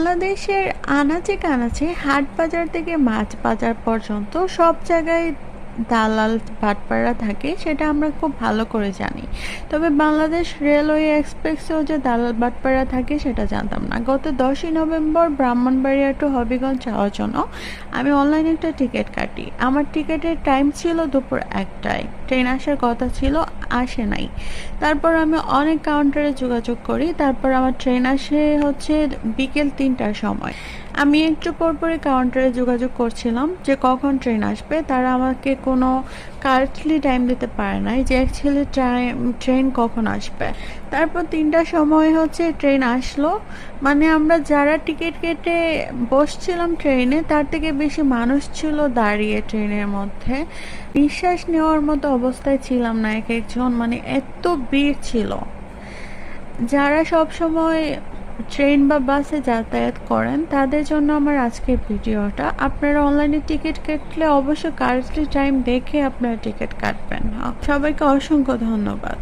বাংলাদেশের আনাচে কানাচে হাট বাজার থেকে মাছ বাজার পর্যন্ত সব জায়গায় দালাল বাটপাড়া থাকে, সেটা আমরা খুব ভালো করে জানি। তবে বাংলাদেশ রেলওয়ে এক্সপ্রেসেও যে দালাল বাটপাড়া থাকে সেটা জানতাম না। গত 10ই নভেম্বর ব্রাহ্মণবাড়িয়া টু হবিগঞ্জ যাওয়ার জন্য আমি অনলাইনে একটা টিকিট কাটি। আমার টিকিটের টাইম ছিল দুপুর 1টায়, ট্রেন আসার কথা ছিল, আসে নাই। তারপর আমি অনেক কাউন্টারে যোগাযোগ করি, তারপর আমার ট্রেন আসে হচ্ছে বিকেল 3টার সময়। আমি একটু পরপরই কাউন্টারে যোগাযোগ করছিলাম যে কখন ট্রেন আসবে, তারা আমাকে কোনো কারেক্টলি টাইম দিতে পারে নাই যে অ্যাকচুয়ালি ট্রেন কখন আসবে। তারপর 3টার সময় হচ্ছে ট্রেন আসলো, মানে আমরা যারা টিকিট কেটে বসছিলাম ট্রেনে তার থেকে বেশি মানুষ ছিল দাঁড়িয়ে ট্রেনের মধ্যে। নিঃশ্বাস নেওয়ার মতো অবস্থায় ছিলাম না, এক একজন, মানে এত ভিড় ছিল। যারা সব সময় ট্রেন বা বাসে যাতায়াত করেন তাদের জন্য আমার আজকের ভিডিওটা। আপনারা অনলাইনে টিকিট কাটলে অবশ্যই কারেক্টলি টাইম দেখে আপনারা টিকিট কাটবেন। সবাইকে অসংখ্য ধন্যবাদ।